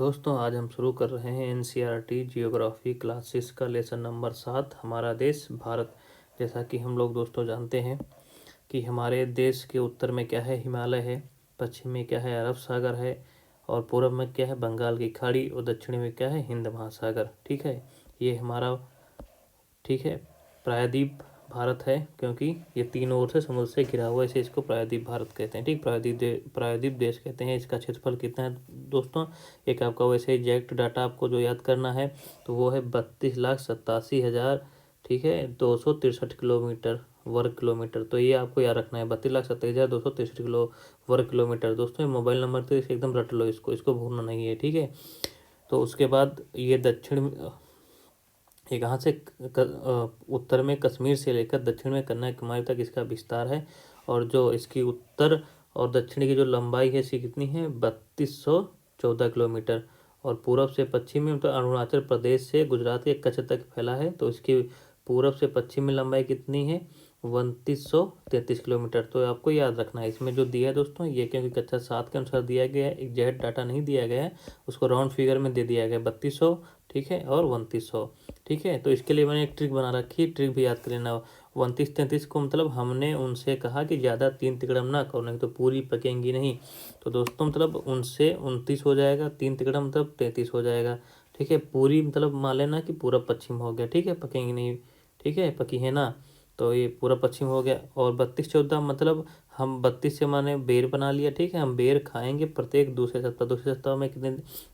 दोस्तों आज हम शुरू कर रहे हैं एनसीईआरटी जियोग्राफी क्लास 6 का लेसन नंबर 7 हमारा देश भारत। जैसा कि हम लोग दोस्तों जानते हैं कि हमारे देश के उत्तर में क्या है, हिमालय है। पश्चिम में क्या है, अरब सागर है। और पूर्व में क्या है, बंगाल की खाड़ी। और दक्षिण में क्या है, हिंद महासागर। ठीक है, ये हमारा ठीक है प्रायद्वीप भारत है, क्योंकि ये तीनों ओर से समुद्र से घिरा हुआ है, इसे इसको प्रायद्वीप भारत कहते हैं। ठीक, प्रायद्वीप देश कहते हैं। इसका क्षेत्रफल कितना है दोस्तों, एक आपका वैसे एग्जैक्ट डाटा आपको जो याद करना है तो वो है 32,87,000 ठीक है 263 किलोमीटर वर्ग किलोमीटर। तो ये आपको याद रखना है 32,87,263 वर्ग किलोमीटर। दोस्तों ये मोबाइल नंबर तो इसे एकदम रट लो, इसको भूलना नहीं है। ठीक है, तो उसके बाद ये दक्षिण ये कहाँ से उत्तर में कश्मीर से लेकर दक्षिण में कन्याकुमारी तक इसका विस्तार है। और जो इसकी उत्तर और दक्षिण की जो लंबाई है इसकी कितनी है, 3214 किलोमीटर। और पूरब से पश्चिम में तो अरुणाचल प्रदेश से गुजरात के कच्छ तक फैला है, तो इसकी पूरब से पश्चिम में लंबाई कितनी है, 3233 किलोमीटर। तो आपको याद रखना है, इसमें जो दिया है दोस्तों ये क्योंकि कक्षा 7 के अनुसार दिया गया है, एग्जैक्ट डाटा नहीं दिया गया है, उसको राउंड फिगर में दे दिया गया 3200 ठीक है और 2900। ठीक है, तो इसके लिए मैंने एक ट्रिक बना रखी है, ट्रिक भी याद कर लेना। 29-33 को मतलब हमने उनसे कहा कि ज़्यादा 3 तिकड़म ना करो, नहीं तो पूरी पकेंगी नहीं। तो दोस्तों मतलब उनसे 29 हो जाएगा, 3 तिकड़म मतलब 33 हो जाएगा। ठीक है, पूरी मतलब मान लेना कि पूरा पश्चिम हो गया। ठीक है, पकेंगी नहीं। ठीक है, पकी है ना, तो ये पूरा पश्चिम हो गया। और 32-14 मतलब हम 32 से माने बेर बना लिया। ठीक है, हम बेर खाएंगे प्रत्येक दूसरे सप्ताह में कितने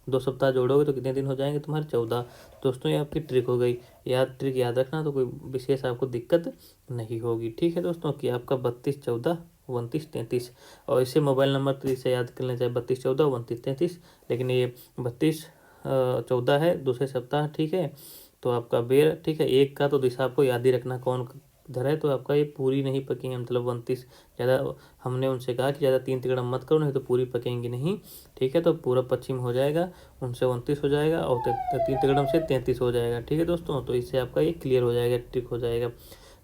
2 सप्ताह जोड़ोगे तो कितने दिन हो जाएंगे तुम्हारे, 14। दोस्तों ये आपकी ट्रिक हो गई, ट्रिक याद रखना, तो कोई विशेष आपको दिक्कत नहीं होगी। ठीक है दोस्तों, कि आपका 32-14 29-33। और इसे मोबाइल नंबर तो इसे याद कर लेना, चाहे 32-14 29-33, लेकिन ये 32-14 है दूसरे सप्ताह। ठीक है, तो आपका बेर ठीक है एक का, तो दिशा आपको याद ही रखना कौन इधर है। तो आपका ये पूरी नहीं पकेंगे, मतलब 29 ज़्यादा हमने उनसे कहा कि ज़्यादा 3 तिकड़म मत करो, नहीं तो पूरी पकेंगी नहीं। ठीक है, तो पूरा पश्चिम हो जाएगा, उनसे 29 हो जाएगा और 3 तिकड़म से 33 हो जाएगा। ठीक है दोस्तों, तो इससे आपका ये क्लियर हो जाएगा, ट्रिक हो जाएगा।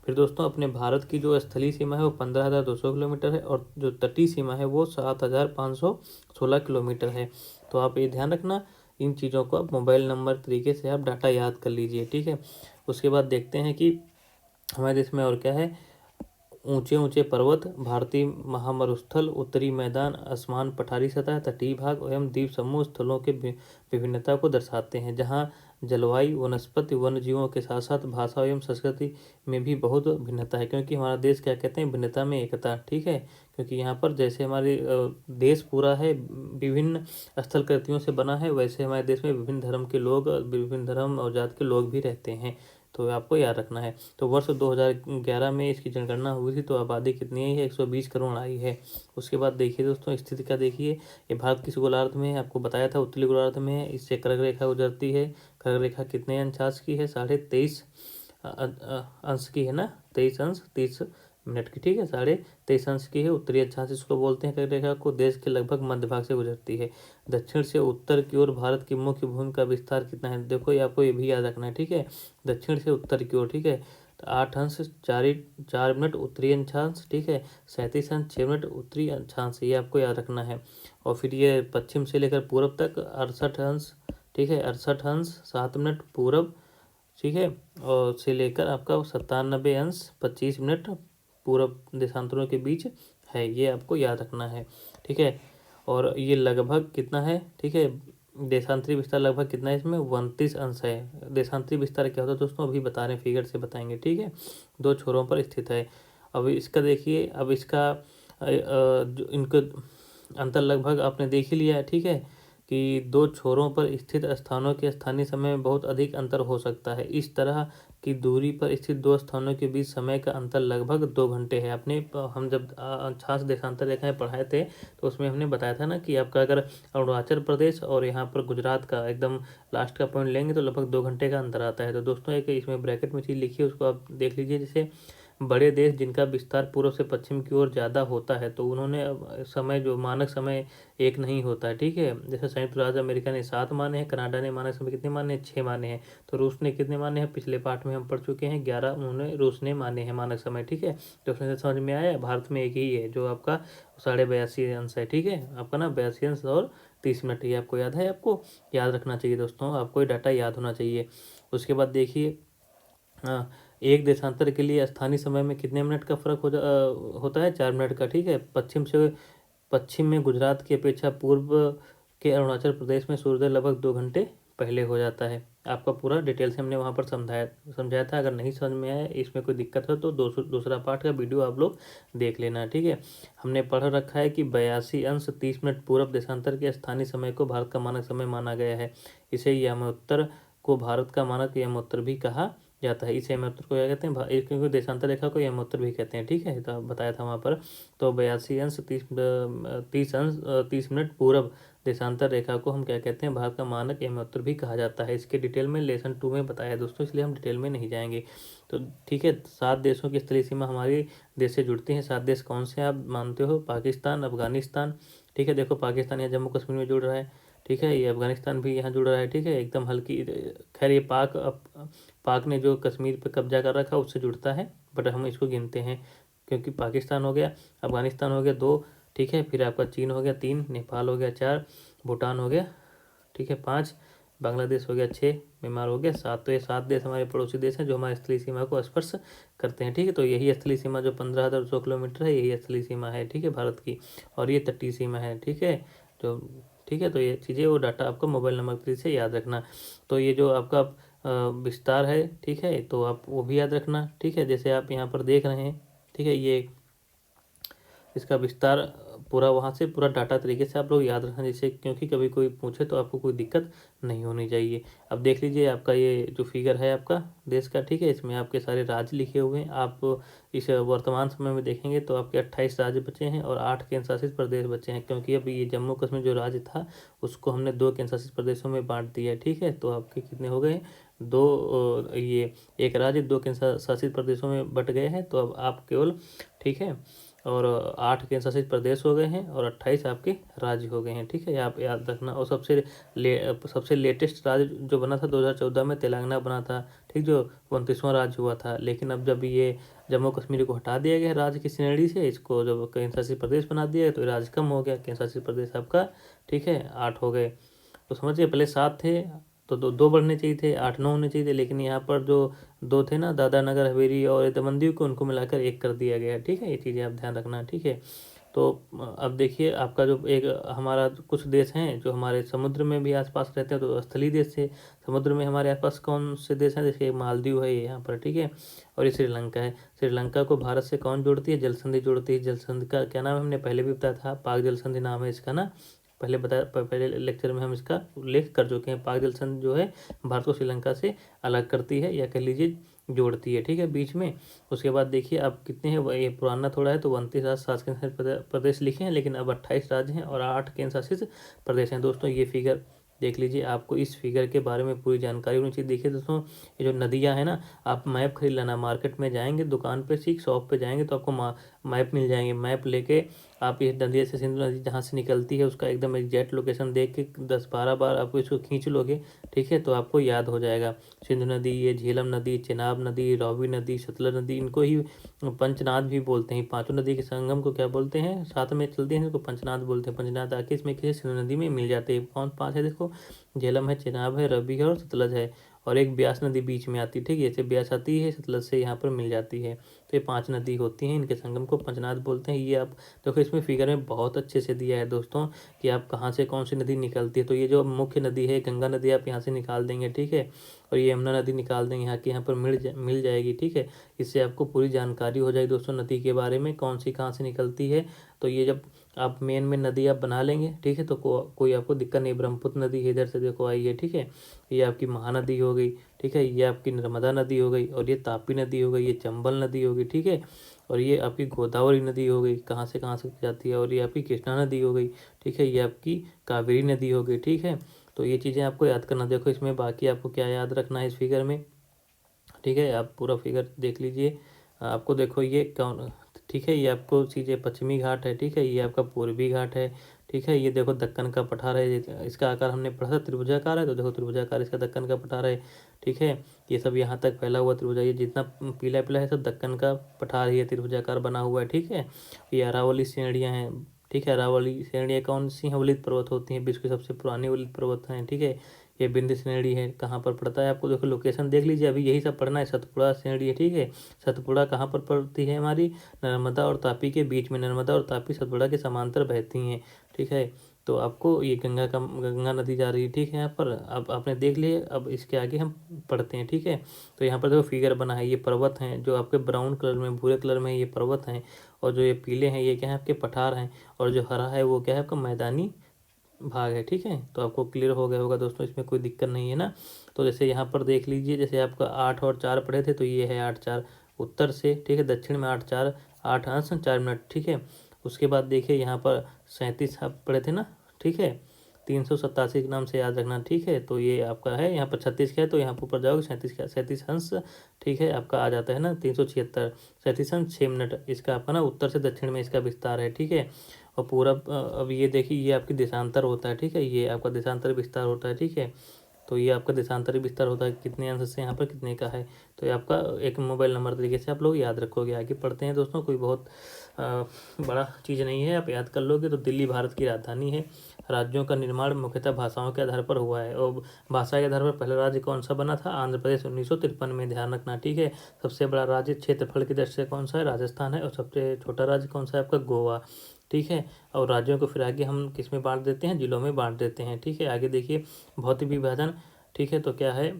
फिर दोस्तों अपने भारत की जो स्थलीय सीमा है वो 15,200 किलोमीटर है, और जो तटीय सीमा है वो 7,516 किलोमीटर है। तो आप ये ध्यान रखना, इन चीज़ों को आप मोबाइल नंबर तरीके से आप डाटा याद कर लीजिए। ठीक है, उसके बाद देखते हैं कि हमारे देश में और क्या है। ऊंचे ऊंचे पर्वत, भारतीय महामरुस्थल, उत्तरी मैदान, आसमान, पठारी सतह, तटीय भाग एवं द्वीप समूह स्थलों के विभिन्नता को दर्शाते हैं, जहां जलवायु, वनस्पति, वन्य जीवों के साथ साथ भाषा एवं संस्कृति में भी बहुत भिन्नता है। क्योंकि हमारा देश क्या कहते हैं, भिन्नता में एकता। ठीक है, क्योंकि यहाँ पर जैसे हमारे देश पूरा है विभिन्न स्थल कृतियों से बना है, वैसे हमारे देश में विभिन्न धर्म के लोग, विभिन्न धर्म और जात के लोग भी रहते हैं, तो आपको याद रखना है। तो वर्ष 2011 में इसकी जनगणना हुई थी, तो आबादी कितनी आई है, 120 करोड़ आई है। उसके बाद देखिए दोस्तों स्थिति का देखिए, ये भारत किस गोलार्ध में है, आपको बताया था उत्तरी गोलार्ध में है, इससे कर्क रेखा गुजरती है। कर्क रेखा कितने अंश की है, 23.5 अंश की है ना, 23 अंश 30 मिनट की। ठीक है, 23.5 अंश की है। उत्तरी अक्षांश इसको बोलते हैं, कर्क रेखा को। देश के लगभग मध्य भाग से गुजरती है। दक्षिण से उत्तर की ओर भारत की मुख्य भूमि का विस्तार कितना है, देखो ये आपको ये भी याद रखना है। ठीक है, दक्षिण से उत्तर की ओर। ठीक है, तो 8 अंश 4 मिनट उत्तरी अक्षांश। ठीक है, 37 अंश 6 मिनट उत्तरी अक्षांश, ये आपको याद रखना है। और फिर ये पश्चिम से लेकर पूर्व तक 68 अंश। ठीक है, 68 अंश 7 मिनट पूर्व। ठीक है, और से लेकर आपका 97 अंश 25 मिनट पूर्व देशांतरों के बीच है, ये आपको याद रखना है। ठीक है, और ये लगभग कितना है, ठीक है, देशांतरी विस्तार लगभग कितना है, इसमें 29 अंश है। देशांतरी विस्तार क्या होता है दोस्तों, अभी बता रहे हैं, फिगर से बताएंगे। ठीक है, 2 छोरों पर स्थित है। अब इसका देखिए, अब इसका जो इनको अंतर लगभग आपने देख ही लिया है। ठीक है, कि 2 छोरों पर स्थित स्थानों के स्थानीय समय में बहुत अधिक अंतर हो सकता है। इस तरह की दूरी पर स्थित 2 स्थानों के बीच समय का अंतर लगभग 2 घंटे है। अपने हम जब अक्षांश देशांतर रेखाएं पढ़ाए थे तो उसमें हमने बताया था ना कि आपका अगर अरुणाचल प्रदेश और यहाँ पर गुजरात का एकदम लास्ट का पॉइंट लेंगे तो लगभग 2 घंटे का अंतर आता है। तो दोस्तों एक इसमें ब्रैकेट में चीज़ लिखी है, उसको आप देख लीजिए। जैसे बड़े देश जिनका विस्तार पूर्व से पश्चिम की ओर ज़्यादा होता है, तो उन्होंने समय जो मानक समय एक नहीं होता है, ठीक है। जैसे संयुक्त राज्य अमेरिका ने 7 माने हैं, कनाडा ने मानक समय कितने माने हैं, 6 माने हैं। तो रूस ने कितने माने हैं, पिछले पाठ में हम पढ़ चुके हैं, 11 उन्होंने रूस ने माने हैं मानक समय, ठीक है। तो उसमें से समझ में आया, भारत में एक ही है जो आपका 82.5 अंश है, ठीक है। आपका ना 82 अंश और 30 मिनट, ये आपको याद है, आपको याद रखना चाहिए दोस्तों, आपको ये डाटा याद होना चाहिए। उसके बाद देखिए, एक देशांतर के लिए स्थानीय समय में कितने मिनट का फर्क होता है, 4 मिनट का, ठीक है। पश्चिम में गुजरात की अपेक्षा पूर्व के अरुणाचल प्रदेश में सूर्योदय लगभग 2 घंटे पहले हो जाता है। आपका पूरा डिटेल से हमने वहाँ पर समझाया था। अगर नहीं समझ में आया, इसमें कोई दिक्कत हो तो दूसरा पार्ट का वीडियो आप लोग देख लेना, ठीक है। हमने पढ़ रखा है कि 82 अंश 30 मिनट पूर्व देशांतर के स्थानीय समय को भारत का मानक समय माना गया है। इसे यमोत्तर को भारत का मानक यमोत्तर भी कहा जाता है। इस यमोत्तर को क्या कहते हैं, क्योंकि देशांतर रेखा को यमोत्तर भी कहते हैं, ठीक है। तो बताया था वहाँ पर। तो 82 अंश 30 मिनट पूर्व देशांतर रेखा को हम क्या कहते हैं, भारत का मानक यमोत्तर भी कहा जाता है। इसके डिटेल में लेसन 2 में बताया है दोस्तों, इसलिए हम डिटेल में नहीं जाएंगे। तो ठीक है, 7 देशों की स्थलीय सीमा हमारे देश से जुड़ती है। 7 देश कौन से आप मानते हो, पाकिस्तान, अफगानिस्तान, ठीक है। देखो पाकिस्तान या जम्मू कश्मीर में जुड़ रहा है, ठीक है। ये अफगानिस्तान भी यहाँ जुड़ रहा है, ठीक है, एकदम हल्की। खैर ये पाक ने जो कश्मीर पे कब्जा कर रखा उससे जुड़ता है, बट हम इसको गिनते हैं, क्योंकि पाकिस्तान हो गया, अफगानिस्तान हो गया 2, ठीक है। फिर आपका चीन हो गया 3, नेपाल हो गया 4, भूटान हो गया, ठीक है 5, बांग्लादेश हो गया 6, म्यांमार हो गया 7। तो ये 7 देश हमारे पड़ोसी देश हैं जो हमारी स्थलीय सीमा को स्पर्श करते हैं, ठीक है। तो यही स्थलीय सीमा जो 15,200 किलोमीटर है, यही स्थलीय सीमा है, ठीक है, भारत की। और ये तटीय सीमा है, ठीक है। तो ठीक है, तो ये चीज़ें वो डाटा आपको मोबाइल नंबर से याद रखना। तो ये जो आपका विस्तार है, ठीक है, तो आप वो भी याद रखना, ठीक है। जैसे आप यहाँ पर देख रहे हैं, ठीक है, ये इसका विस्तार पूरा वहाँ से पूरा डाटा तरीके से आप लोग याद रखना, जैसे क्योंकि कभी कोई पूछे तो आपको कोई दिक्कत नहीं होनी चाहिए। अब देख लीजिए आपका ये जो फिगर है आपका देश का, ठीक है, इसमें आपके सारे राज्य लिखे हुए हैं। आप इस वर्तमान समय में देखेंगे तो आपके 28 राज्य बचे हैं और 8 केंद्र शासित प्रदेश बचे हैं, क्योंकि अब ये जम्मू कश्मीर जो राज्य था उसको हमने 2 केंद्र शासित प्रदेशों में बांट दिया है, ठीक है। तो आपके कितने हो गए, 2, ये एक राज्य 2 केंद्र शासित प्रदेशों में बट गए हैं। तो अब आप केवल, ठीक है, और 8 केंद्र शासित प्रदेश हो गए हैं और 28 आपके राज्य हो गए हैं, ठीक है, आप याद रखना। और सबसे लेटेस्ट राज्य जो बना था 2014 में तेलंगाना बना था, ठीक, जो 29वां राज्य हुआ था। लेकिन अब जब ये जम्मू कश्मीर को हटा दिया गया राज्य की श्रेणी से, इसको जब केंद्र शासित प्रदेश बना दिया गया तो राज्य कम हो गया, केंद्र शासित प्रदेश आपका, ठीक है, 8 हो गए। तो समझिए पहले 7 थे तो 2 बढ़ने चाहिए थे, 8 9 होने चाहिए थे, लेकिन यहाँ पर जो 2 थे ना, दादरा नगर हवेली और दमन को, उनको मिलाकर 1 कर दिया गया, ठीक है। ये चीज़ें आप ध्यान रखना, ठीक है। तो अब देखिए आपका जो एक हमारा कुछ देश हैं जो हमारे समुद्र में भी आसपास रहते हैं, तो स्थलीय देश से। समुद्र में हमारे आसपास कौन से देश हैं, जैसे मालदीव है ये यहाँ पर, ठीक है, और ये श्रीलंका है। श्रीलंका को भारत से कौन जोड़ती है, जल संधि जोड़ती है। जल संधि का क्या नाम है, हमने पहले भी बताया था, पाक जल संधि नाम है इसका ना, पहले लेक्चर में हम इसका उल्लेख कर चुके हैं। पाक जल संधि जो है भारत को श्रीलंका से अलग करती है, या कह लीजिए जोड़ती है, ठीक है, बीच में। उसके बाद देखिए अब कितने हैं, ये पुराना थोड़ा है, तो 29 राज्य शासित केंद्र प्रदेश लिखे हैं, लेकिन अब 28 राज्य हैं और 8 केंद्र शासित प्रदेश हैं। दोस्तों ये फिगर देख लीजिए, आपको इस फिगर के बारे में पूरी जानकारी होनी चाहिए। देखिए दोस्तों, ये जो नदियाँ हैं ना, आप मैप खरीद लेना, मार्केट में जाएंगे, दुकान पे शॉप पे जाएंगे तो आपको मैप मिल जाएंगे। मैप लेके आप इस नदी से, सिंधु नदी जहाँ से निकलती है उसका एकदम एग्जैक्ट लोकेशन देख के 10-12 बार आपको इसको खींच लोगे, ठीक है, तो आपको याद हो जाएगा। सिंधु नदी, ये झेलम नदी, चेनाब नदी, रावी नदी, सतलज नदी, इनको ही पंचनाद भी बोलते हैं। 5 नदी के संगम को क्या बोलते हैं, साथ में चलते हैं, इनको पंचनाद बोलते हैं। पंचनाद आके इसमें किसी सिंधु नदी में मिल जाते हैं। कौन 5 है, देखो, झेलम है, चेनाब है, रवि है और सतलज है, और एक ब्यास नदी बीच में आती है, ठीक है, जैसे ब्यास आती है सतलज से यहाँ पर मिल जाती है। तो ये 5 नदी होती हैं, इनके संगम को पंचनाद बोलते हैं। ये आप देखो इसमें फिगर में बहुत अच्छे से दिया है दोस्तों कि आप कहाँ से कौन सी नदी निकलती है। तो ये जो मुख्य नदी है गंगा नदी, आप यहाँ से निकाल देंगे, ठीक है, और ये यमुना नदी निकाल देंगे, यहाँ की यहाँ पर मिल जाएगी, ठीक है। इससे आपको पूरी जानकारी हो जाएगी दोस्तों नदी के बारे में, कौन सी कहाँ से निकलती है। तो ये जब आप मेन नदी आप बना लेंगे, ठीक है, तो कोई आपको दिक्कत नहीं। ब्रह्मपुत्र नदी है, इधर से देखो आई है, ठीक है, ये आपकी महानदी हो गई, ठीक है, ये आपकी नर्मदा नदी हो गई, और ये तापी नदी हो गई, ये चंबल नदी हो गई, ठीक है, और ये आपकी गोदावरी नदी हो गई, कहाँ से जाती है, और ये आपकी कृष्णा नदी हो गई, ठीक है, ये आपकी कावेरी नदी हो गई, ठीक है। तो ये चीज़ें आपको याद करना। देखो इसमें बाकी आपको क्या याद रखना है इस फिगर में, ठीक है, आप पूरा फिगर देख लीजिए। आपको देखो ये कौन, ठीक है, ये आपको चीज़ें पश्चिमी घाट है, ठीक है, ये आपका पूर्वी घाट है, ठीक है, ये देखो दक्कन का पठार है, इसका आकार हमने पढ़ा था त्रिभुजाकार है, तो देखो त्रिभुजाकार इसका दक्कन का पठार है, ठीक है। ये सब यहाँ तक फैला हुआ त्रिभुजा, ये जितना पीला पीला है सब दक्कन का पठार ही है, त्रिभुजाकार बना हुआ है, ठीक है। ये अरावली श्रेणियाँ हैं, ठीक है, अरावली श्रेणियाँ कौन सी हैं? वलित पर्वत होती हैं, विश्व की सबसे पुरानी वलित पर्वत हैं, ठीक है। ये विंध्य श्रेणी है, कहाँ पर पड़ता है आपको देखो लोकेशन देख लीजिए, अभी यही सब पढ़ना है। सतपुड़ा श्रेणी है, ठीक है, सतपुड़ा कहाँ पर पड़ती है? हमारी नर्मदा और तापी के बीच में, नर्मदा और तापी सतपुड़ा के समांतर बहती हैं, ठीक है। तो आपको ये गंगा नदी जा रही है, ठीक है, यहाँ पर अब आपने देख लिए। अब इसके आगे हम पढ़ते हैं, ठीक है। तो यहाँ पर देखो फिगर बना है, ये पर्वत हैं जो आपके ब्राउन कलर में, भूरे कलर में ये पर्वत हैं, और जो ये पीले हैं ये क्या है? आपके पठार हैं, और जो हरा है वो क्या है? आपका मैदानी भाग है, ठीक है। तो आपको क्लियर हो गया होगा दोस्तों, इसमें कोई दिक्कत नहीं है ना। तो जैसे यहाँ पर देख लीजिए, जैसे आपका 8 और 4 पढ़े थे, तो ये है 8 4 उत्तर से, ठीक है, दक्षिण में 8 4 8 अंश 4 मिनट, ठीक है। उसके बाद देखिए यहाँ पर 37 आप पढ़े थे ना, ठीक है, 387 के नाम से याद रखना, ठीक है। तो ये आपका है, यहाँ पर 36 का है, तो यहाँ पर ऊपर जाओगे 37 का, 37 अंश, ठीक है, आपका आ जाता है ना 376, 37 अंश 6 मिनट, इसका आपका ना उत्तर से दक्षिण में इसका विस्तार है, ठीक है। और पूरा अब ये देखिए, ये आपकी देशांतर होता है, ठीक है, ये आपका देशांतर विस्तार होता है, ठीक है। तो ये आपका देशांतरी विस्तार होता है, कितने अंश से यहाँ पर कितने का है। तो ये आपका एक मोबाइल नंबर तरीके से आप लोग याद रखोगे। आगे पढ़ते हैं दोस्तों, कोई बहुत बड़ा चीज़ नहीं है, आप याद कर लोगे। तो दिल्ली भारत की राजधानी है। राज्यों का निर्माण मुख्यतः भाषाओं के आधार पर हुआ है, और भाषा के आधार पर पहला राज्य कौन सा बना था? आंध्र प्रदेश 1953 में, ध्यान रखना, ठीक है। सबसे बड़ा राज्य क्षेत्रफल की दृष्टि से कौन सा है? राजस्थान है। और सबसे छोटा राज्य कौन सा है? आपका गोवा, ठीक है। और राज्यों को फिर आगे हम किस में बांट देते हैं? जिलों में बांट देते हैं, ठीक है। आगे देखिए भौतिक विभाजन, ठीक है। तो क्या है,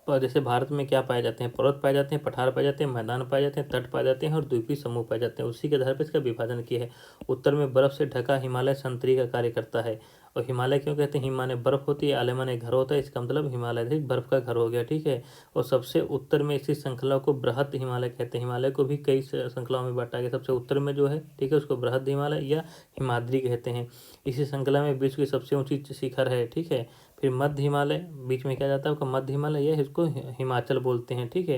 पर जैसे भारत में क्या पाए जाते हैं? पर्वत पाए जाते हैं, पठार पाए जाते हैं, मैदान पाए जाते हैं, तट पाए जाते हैं, और द्वीपीय समूह पाए जाते हैं। उसी के आधार पर इसका विभाजन किया है। उत्तर में बर्फ से ढका हिमालय संतरी का कार्य करता है। और हिमालय क्यों कहते हैं? हिम माने बर्फ होती है, आलय माने घर होता है, इसका मतलब हिमालय बर्फ का घर हो गया, ठीक है। और सबसे उत्तर में इसी श्रृंखला को बृहद हिमालय कहते हैं। हिमालय को भी कई श्रृंखलाओं में बांटा गया, सबसे उत्तर में जो है, ठीक है, उसको बृहद हिमालय या हिमाद्री कहते हैं। इसी श्रृंखला में विश्व की सबसे ऊंची शिखर है, ठीक है। फिर मध्य हिमालय, बीच में क्या जाता है आपका? मध्य हिमालय, यह इसको हिमाचल बोलते हैं, ठीक है।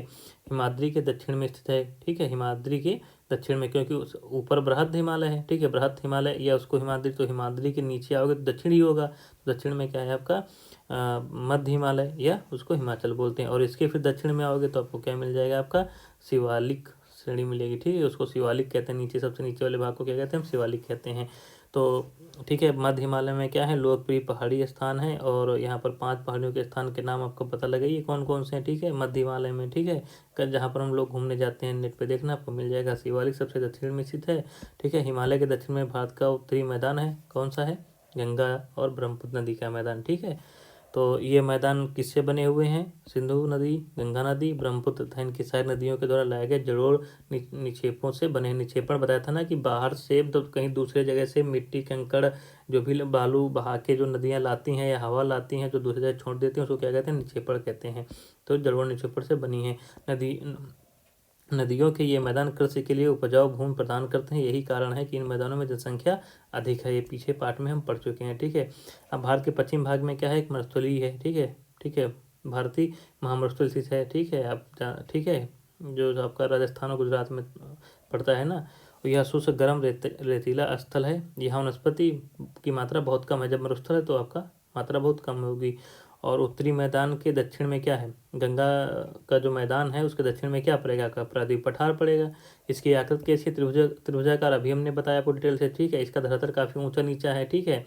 हिमाद्री के दक्षिण में स्थित है, ठीक है, हिमाद्री के दक्षिण में, क्योंकि उस ऊपर बृहद हिमालय है, ठीक है, बृहद हिमालय या उसको हिमाद्री, तो हिमाद्री के नीचे आओगे तो दक्षिण ही होगा। तो दक्षिण में क्या है आपका? मध्य हिमालय या उसको हिमाचल बोलते हैं। और इसके फिर दक्षिण में आओगे तो आपको क्या मिल जाएगा? आपका शिवालिक श्रेणी मिलेगी, ठीक है, उसको शिवालिक कहते हैं। नीचे सबसे नीचे वाले भाग को क्या कहते हैं? हम शिवालिक कहते हैं। तो ठीक है, मध्य हिमालय में क्या है? लोकप्रिय पहाड़ी स्थान है, और यहाँ पर 5 पहाड़ियों के स्थान के नाम आपको पता लगाइए कौन कौन से हैं, ठीक है, मध्य हिमालय में, ठीक है, जहाँ पर हम लोग घूमने जाते हैं, नेट पे देखना आपको मिल जाएगा। शिवालिक सबसे दक्षिण में स्थित है, ठीक है। हिमालय के दक्षिण में भारत का उत्तरी मैदान है, कौन सा है? गंगा और ब्रह्मपुत्र नदी का मैदान, ठीक है। तो ये मैदान किससे बने हुए हैं? सिंधु नदी, गंगा नदी, ब्रह्मपुत्र तथा इनकी सारी नदियों के द्वारा लाए गए जड़ोड़ निक्षेपों से बने। निक्षेपण बताया था ना कि बाहर से तो कहीं दूसरे जगह से मिट्टी कंकड़ जो भी बालू बहा के जो नदियाँ लाती हैं या हवा लाती हैं जो दूसरी जगह छोड़ देती हैं, उसको क्या कहते हैं? निक्षेपण कहते हैं। तो जड़ोड़ निक्षेपण से बनी है नदियों के ये मैदान कृषि के लिए उपजाऊ भूमि प्रदान करते हैं। यही कारण है कि इन मैदानों में जनसंख्या अधिक है। ये पीछे पार्ट में हम पढ़ चुके हैं, ठीक है। अब भारत के पश्चिम भाग में क्या है? एक मरुस्थलीय है, ठीक है, ठीक है, भारतीय महामरुस्थल स्थित है, ठीक है, आप ठीक है, जो आपका राजस्थान और गुजरात में पड़ता है ना। यह शुष्क गर्म रेतीला स्थल है। यहाँ वनस्पति की मात्रा बहुत कम है। जब मरुस्थल है तो आपका मात्रा बहुत कम होगी। और उत्तरी मैदान के दक्षिण में क्या है? गंगा का जो मैदान है उसके दक्षिण में क्या पड़ेगा? आपका प्रायद्वीप पठार पड़ेगा। इसकी आकृति कैसी? त्रिभुजाकार, अभी हमने बताया आपको डिटेल से, ठीक है। इसका धरातल काफ़ी ऊंचा नीचा है, ठीक है।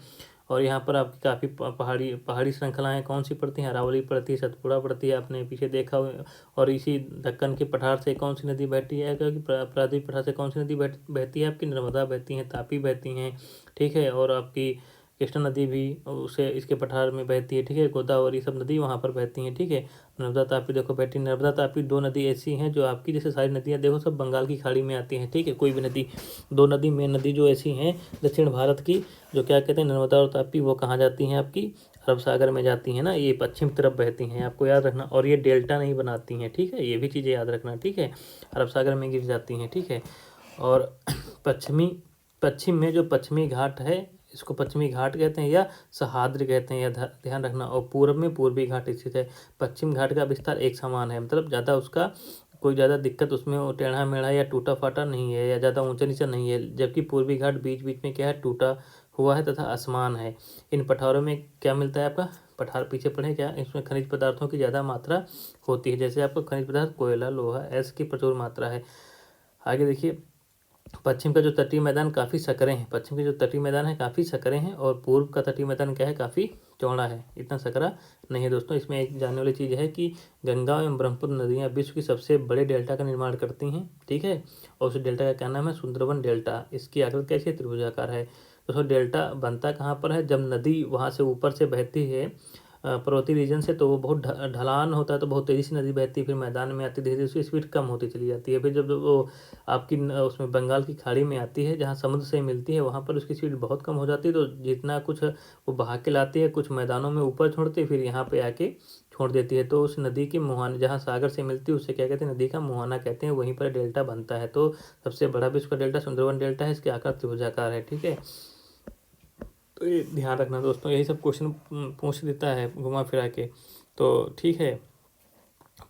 और यहाँ पर आपकी काफ़ी पहाड़ी श्रृंखलाएँ कौन सी पड़ती हैं? अरावली पड़ती है, सतपुड़ा पड़ती है, आपने पीछे देखा हुआ। और इसी दक्कन के पठार से कौन सी नदी बहती है? क्योंकि प्रायद्वीप पठार से कौन सी नदी बहती है? आपकी नर्मदा बहती हैं, तापी बहती हैं, ठीक है। और आपकी कृष्णा नदी भी उसे इसके पठार में बहती है, ठीक है। गोदावरी सब नदी वहाँ पर बहती हैं, ठीक है। नर्मदा तापी देखो बहती, नर्मदा तापी 2 नदी ऐसी हैं जो आपकी, जैसे सारी नदियाँ देखो सब बंगाल की खाड़ी में आती हैं, ठीक है। कोई भी नदी, 2 नदी मेन नदी जो ऐसी हैं दक्षिण भारत की, जो क्या कहते हैं, नर्मदा और तापी, वो कहाँ जाती हैं? आपकी अरब सागर में जाती हैं ना, ये पश्चिम तरफ बहती हैं, आपको याद रखना। और ये डेल्टा नहीं बनाती हैं, ठीक है, ये भी चीज़ें याद रखना, ठीक है। अरब सागर में गिर जाती हैं, ठीक है। और पश्चिम में जो पश्चिमी घाट है इसको पश्चिमी घाट कहते हैं या सह्याद्री कहते हैं, यह ध्यान रखना। और पूर्व में पूर्वी घाट स्थित है। पश्चिम घाट का विस्तार एक समान है, मतलब ज़्यादा उसका कोई ज़्यादा दिक्कत उसमें वो टेढ़ा मेढ़ा या टूटा फाटा नहीं है, या ज़्यादा ऊंचा नीचा नहीं है। जबकि पूर्वी घाट बीच बीच में क्या है, टूटा हुआ है तथा असमान है। इन पठारों में क्या मिलता है आपका, पठार पीछे पढ़े क्या, इसमें खनिज पदार्थों की ज़्यादा मात्रा होती है। जैसे आपको खनिज पदार्थ कोयला, लोहा, ऐस की प्रचुर मात्रा है। आगे देखिए, पश्चिम का जो तटीय मैदान काफ़ी सकरे हैं। पश्चिम के जो तटीय मैदान है काफ़ी सकरे हैं, और पूर्व का तटीय मैदान क्या है, काफ़ी चौड़ा है, इतना सकरा नहीं है। दोस्तों इसमें एक जानने वाली चीज़ है कि गंगा एवं ब्रह्मपुत्र नदियाँ विश्व की सबसे बड़े डेल्टा का निर्माण करती हैं, ठीक है। और उस डेल्टा का क्या नाम है, सुंदरवन डेल्टा। इसकी आकृति कैसी है, त्रिभुजाकार है। दोस्तों डेल्टा बनता कहाँ पर है, जब नदी वहाँ से ऊपर से बहती है पर्वतीय रीजन से, तो वो बहुत ढलान होता है, तो बहुत तेज़ी से नदी बहती है, फिर मैदान में आती है, धीरे धीरे उसकी स्पीड कम होती चली जाती है। फिर जब वो आपकी उसमें बंगाल की खाड़ी में आती है, जहाँ समुद्र से मिलती है, वहाँ पर उसकी स्पीड बहुत कम हो जाती है। तो जितना कुछ वो बहा के लाती है, कुछ मैदानों में ऊपर छोड़ती है, फिर यहाँ पे आके छोड़ देती है। तो उस नदी के मुहाने, जहाँ सागर से मिलती है, उससे क्या कहते हैं, नदी का मुहाना कहते हैं, वहीं पर डेल्टा बनता है। तो सबसे बड़ा विश्व का डेल्टा सुंदरवन डेल्टा है, इसके आकार त्रिभुजाकार है, ठीक है। तो ये ध्यान रखना दोस्तों, यही सब क्वेश्चन पूछ देता है घुमा फिरा के, तो ठीक है।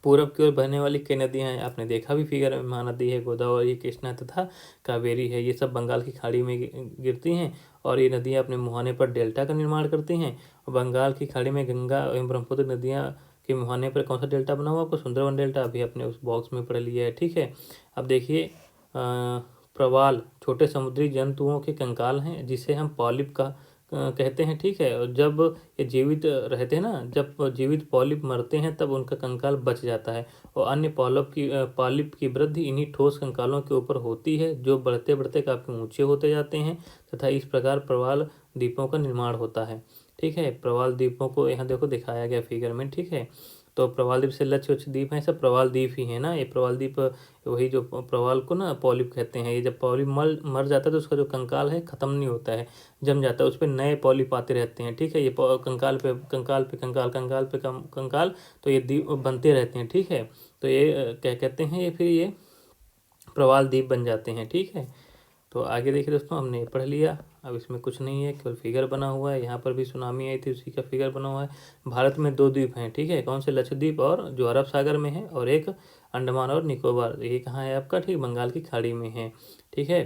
पूरब की ओर बहने वाली कई नदियाँ हैं, आपने देखा भी फिगर में, महानदी है, गोदावरी, कृष्णा तथा कावेरी है। ये सब बंगाल की खाड़ी में गिरती हैं, और ये नदियाँ अपने मुहाने पर डेल्टा का निर्माण करती हैं। और बंगाल की खाड़ी में गंगा एवं ब्रह्मपुत्र नदियाँ के मुहाने पर कौन सा डेल्टा बना हुआ, आपको सुंदरवन डेल्टा अभी अपने उस बॉक्स में पढ़ लिया है, ठीक है। अब देखिए, प्रवाल छोटे समुद्री जंतुओं के कंकाल हैं, जिसे हम पॉलिप का कहते हैं, ठीक है। और जब ये जीवित रहते हैं ना, जब जीवित पॉलिप मरते हैं, तब उनका कंकाल बच जाता है, और अन्य पॉलिप की वृद्धि इन्हीं ठोस कंकालों के ऊपर होती है, जो बढ़ते बढ़ते काफ़ी ऊंचे होते जाते हैं, तथा इस प्रकार प्रवाल द्वीपों का निर्माण होता है, ठीक है। प्रवाल द्वीपों को यहाँ देखो दिखाया गया फिगर में, ठीक है। तो प्रवाल द्वीप से लक्ष्य द्वीप हैं, सब प्रवाल द्वीप ही है ना। ये प्रवाल द्वीप वही जो प्रवाल को ना पॉलिप कहते हैं। ये जब पॉलिप मर जाता है, तो उसका जो कंकाल है ख़त्म नहीं होता है, जम जाता है, उस पर नए पॉलिप आते रहते हैं, ठीक है। ये कंकाल पे कंकाल पे कंकाल, कंकाल पे कंकाल, तो ये द्वीप बनते रहते हैं, ठीक है। तो ये क्या कहते हैं, ये फिर ये प्रवाल द्वीप बन जाते हैं, ठीक है। तो आगे देखिए दोस्तों, हमने पढ़ लिया। अब इसमें कुछ नहीं है, केवल फिगर बना हुआ है। यहाँ पर भी सुनामी आई थी, उसी का फिगर बना हुआ है। भारत में 2 द्वीप हैं, ठीक है। कौन से, लक्षद्वीप, और जो अरब सागर में है, और एक अंडमान और निकोबार। ये कहाँ है आपका, ठीक, बंगाल की खाड़ी में है, ठीक है।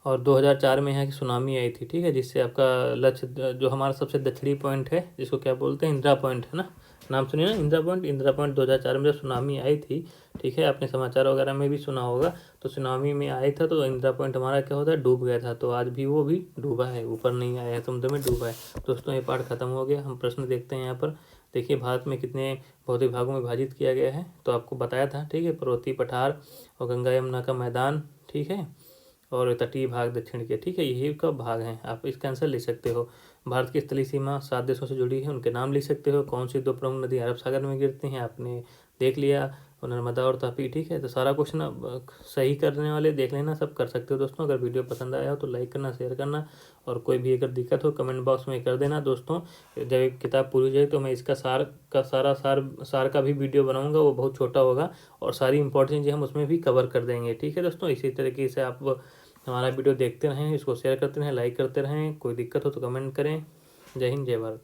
और 2004 में यहाँ की सुनामी आई थी, ठीक है, जिससे आपका लक्ष्य जो हमारा सबसे दक्षिणी पॉइंट है, जिसको क्या बोलते हैं, इंदिरा पॉइंट है ना, नाम सुनिए ना, इंदिरा पॉइंट 2004 में जब सुनामी आई थी, ठीक है, आपने समाचार वगैरह में भी सुना होगा। तो सुनामी में आया था, तो इंदिरा पॉइंट हमारा क्या होता है, डूब गया था। तो आज भी वो भी डूबा है, ऊपर नहीं आया है, समुद्र में डूबा है। दोस्तों ये पाठ खत्म हो गया। हम प्रश्न देखते हैं यहाँ पर। देखिए, भारत में कितने भौतिक भागों में विभाजित किया गया है, तो आपको बताया था, ठीक है। पर्वतीय पठार और गंगा यमुना का मैदान, ठीक है, और तटीय भाग दक्षिण के, ठीक है, यही का भाग हैं। आप इसका आंसर लिख सकते हो। भारत की स्थलीय सीमा 7 देशों से जुड़ी है, उनके नाम लिख सकते हो। कौन सी 2 प्रमुख नदी अरब सागर में गिरती हैं, आपने देख लिया, और नर्मदा और तापी, ठीक है। तो सारा क्वेश्चन अब सही करने वाले देख लेना, सब कर सकते हो दोस्तों। अगर वीडियो पसंद आया हो तो लाइक करना, शेयर करना, और कोई भी अगर दिक्कत हो कमेंट बॉक्स में कर देना दोस्तों। जब एक किताब पूरी हो जाए तो मैं इसका सार का भी वीडियो बनाऊंगा, वो बहुत छोटा होगा, और सारी इंपॉर्टेंट चीज़ें हम उसमें भी कवर कर देंगे, ठीक है दोस्तों। इसी तरीके से आप हमारा वीडियो देखते रहें, इसको शेयर करते रहें, लाइक करते रहें। कोई दिक्कत हो तो कमेंट करें। जय हिंद, जय भारत।